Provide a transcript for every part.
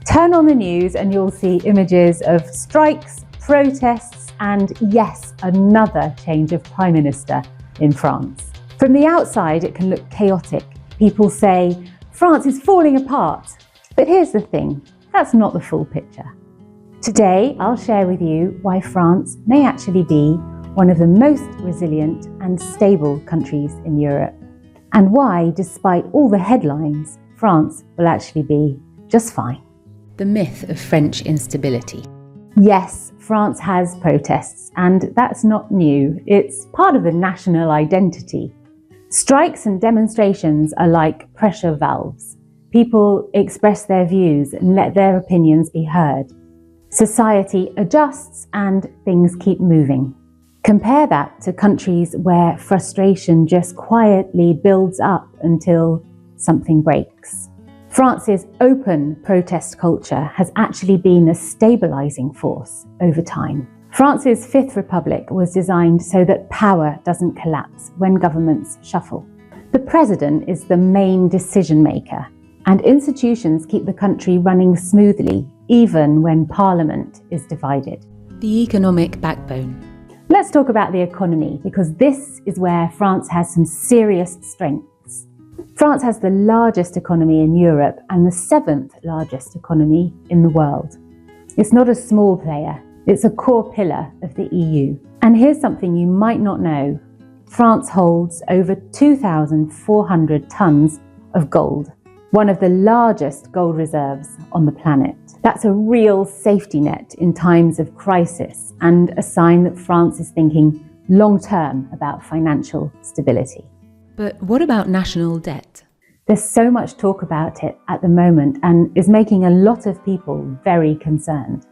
Turn on the news and you'll see images of strikes, protests, and yes, another change of Prime Minister in France. From the outside, it can look chaotic. People say, France is falling apart. But here's the thing, that's not the full picture. Today, I'll share with you why France may actually be one of the most resilient and stable countries in Europe, and why, despite all the headlines, France will actually be just fine. The myth of French instability. Yes, France has protests, and that's not new. It's part of the national identity. Strikes and demonstrations are like pressure valves. People express their views and let their opinions be heard. Society adjusts and things keep moving. Compare that to countries where frustration just quietly builds up until something breaks. France's open protest culture has actually been a stabilising force over time. France's Fifth Republic was designed so that power doesn't collapse when governments shuffle. The president is the main decision maker, and institutions keep the country running smoothly, even when parliament is divided. The economic backbone. Let's talk about the economy, because this is where France has some serious strengths. France has the largest economy in Europe and the 7th largest economy in the world. It's not a small player, it's a core pillar of the EU. And here's something you might not know. France holds over 2,400 tons of gold, one of the largest gold reserves on the planet. That's a real safety net in times of crisis and a sign that France is thinking long-term about financial stability. But what about national debt? There's so much talk about it at the moment and is making a lot of people very concerned.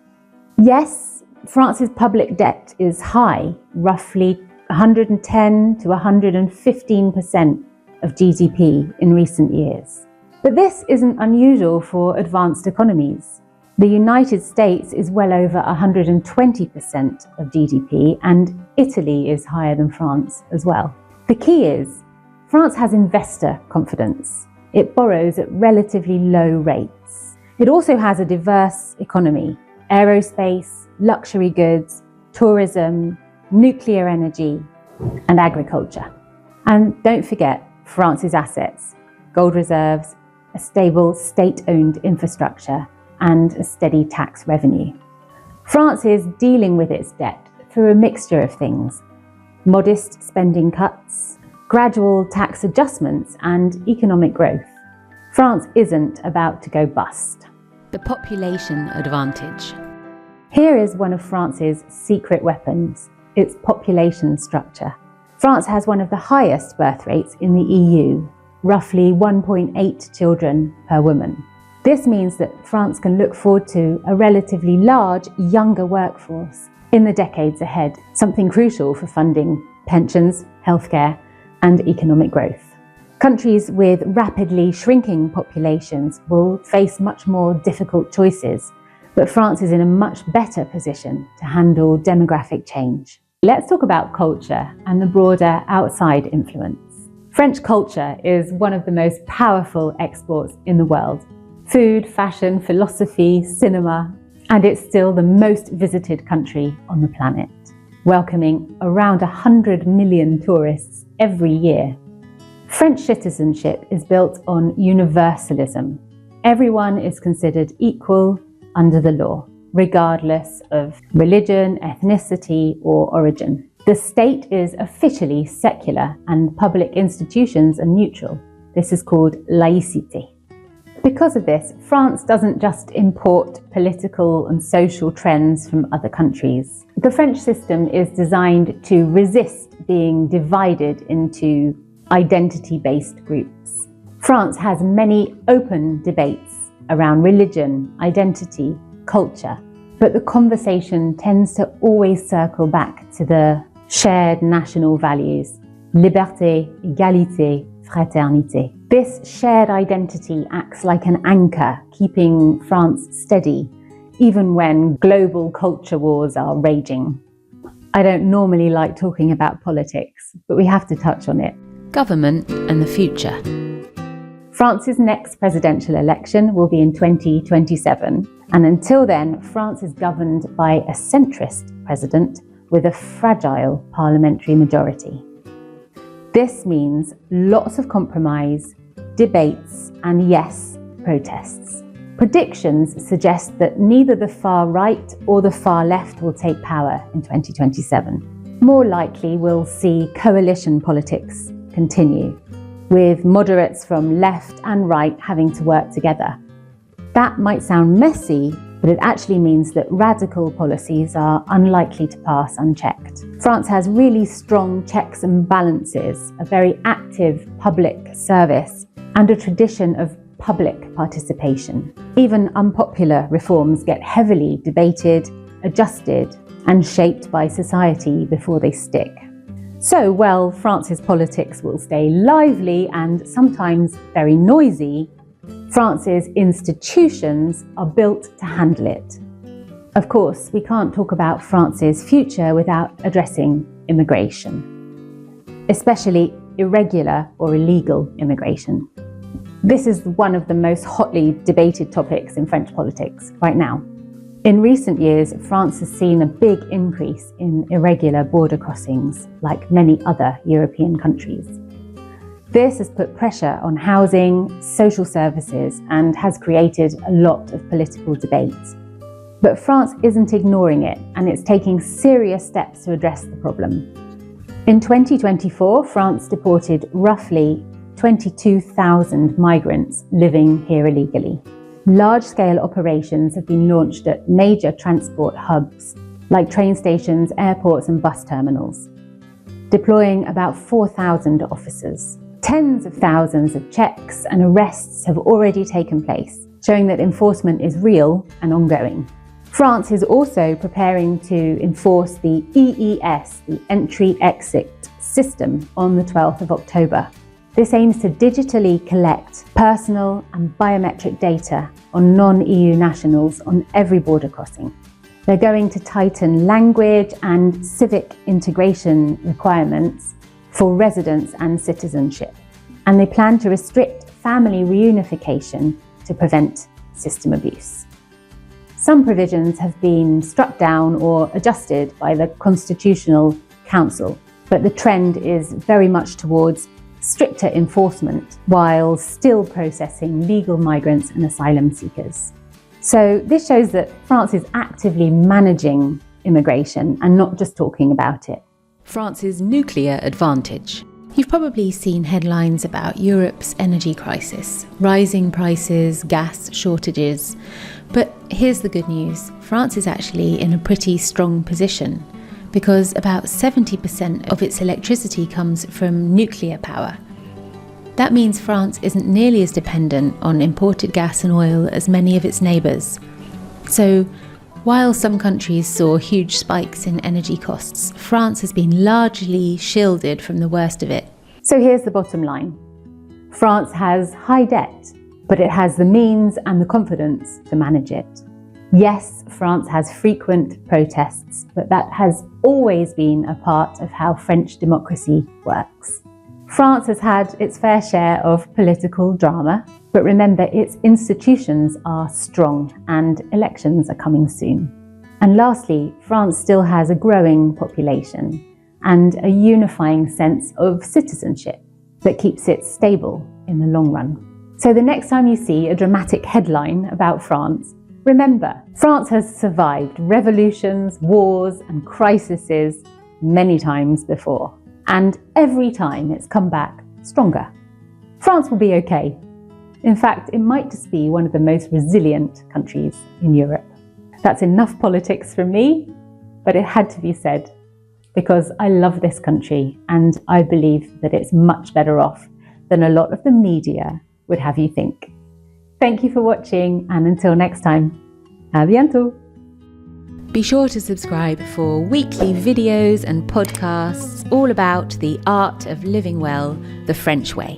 Yes, France's public debt is high, roughly 110 to 115% of GDP in recent years. But this isn't unusual for advanced economies. The United States is well over 120% of GDP, and Italy is higher than France as well. The key is, France has investor confidence. It borrows at relatively low rates. It also has a diverse economy: aerospace, luxury goods, tourism, nuclear energy, and agriculture. And don't forget France's assets: gold reserves, a stable state-owned infrastructure, and a steady tax revenue. France is dealing with its debt through a mixture of things: modest spending cuts, gradual tax adjustments, and economic growth. France isn't about to go bust. The population advantage. Here is one of France's secret weapons: its population structure. France has one of the highest birth rates in the EU, roughly 1.8 children per woman. This means that France can look forward to a relatively large, younger workforce in the decades ahead, something crucial for funding pensions, healthcare, and economic growth. Countries with rapidly shrinking populations will face much more difficult choices, but France is in a much better position to handle demographic change. Let's talk about culture and the broader outside influence. French culture is one of the most powerful exports in the world. Food, fashion, philosophy, cinema, and it's still the most visited country on the planet, welcoming around 100 million tourists every year. French citizenship is built on universalism. Everyone is considered equal under the law, regardless of religion, ethnicity, or origin. The state is officially secular and public institutions are neutral. This is called laïcité. Because of this, France doesn't just import political and social trends from other countries. The French system is designed to resist being divided into identity-based groups. France has many open debates around religion, identity, culture, but the conversation tends to always circle back to the shared national values: liberté, égalité, fraternité. This shared identity acts like an anchor, keeping France steady, even when global culture wars are raging. I don't normally like talking about politics, but we have to touch on it. Government and the future. France's next presidential election will be in 2027, and until then, France is governed by a centrist president with a fragile parliamentary majority. This means lots of compromise, debates, and yes, protests. Predictions suggest that neither the far right or the far left will take power in 2027. More likely, we'll see coalition politics continue, with moderates from left and right having to work together. That might sound messy, but it actually means that radical policies are unlikely to pass unchecked. France has really strong checks and balances, a very active public service, and a tradition of public participation. Even unpopular reforms get heavily debated, adjusted, and shaped by society before they stick. So, while France's politics will stay lively and sometimes very noisy, France's institutions are built to handle it. Of course, we can't talk about France's future without addressing immigration, especially irregular or illegal immigration. This is one of the most hotly debated topics in French politics right now. In recent years, France has seen a big increase in irregular border crossings, like many other European countries. This has put pressure on housing, social services, and has created a lot of political debate. But France isn't ignoring it, and it's taking serious steps to address the problem. In 2024, France deported roughly 22,000 migrants living here illegally. Large-scale operations have been launched at major transport hubs, like train stations, airports and bus terminals, deploying about 4,000 officers. Tens of thousands of checks and arrests have already taken place, showing that enforcement is real and ongoing. France is also preparing to enforce the EES, the Entry-Exit System, on the 12th of October. This aims to digitally collect personal and biometric data on non-EU nationals on every border crossing. They're going to tighten language and civic integration requirements for residence and citizenship. And they plan to restrict family reunification to prevent system abuse. Some provisions have been struck down or adjusted by the Constitutional Council, but the trend is very much towards stricter enforcement while still processing legal migrants and asylum seekers. So this shows that France is actively managing immigration and not just talking about it. France's nuclear advantage. You've probably seen headlines about Europe's energy crisis, rising prices, gas shortages. But here's the good news. France is actually in a pretty strong position, because about 70% of its electricity comes from nuclear power. That means France isn't nearly as dependent on imported gas and oil as many of its neighbours. So, while some countries saw huge spikes in energy costs, France has been largely shielded from the worst of it. So here's the bottom line. France has high debt, but it has the means and the confidence to manage it. Yes, France has frequent protests, but that has always been a part of how French democracy works. France has had its fair share of political drama, but remember, its institutions are strong and elections are coming soon. And lastly, France still has a growing population and a unifying sense of citizenship that keeps it stable in the long run. So the next time you see a dramatic headline about France, remember, France has survived revolutions, wars, and crises many times before. And every time it's come back stronger. France will be okay. In fact, it might just be one of the most resilient countries in Europe. That's enough politics from me, but it had to be said because I love this country and I believe that it's much better off than a lot of the media would have you think. Thank you for watching, and until next time, à bientôt! Be sure to subscribe for weekly videos and podcasts all about the art of living well the French way.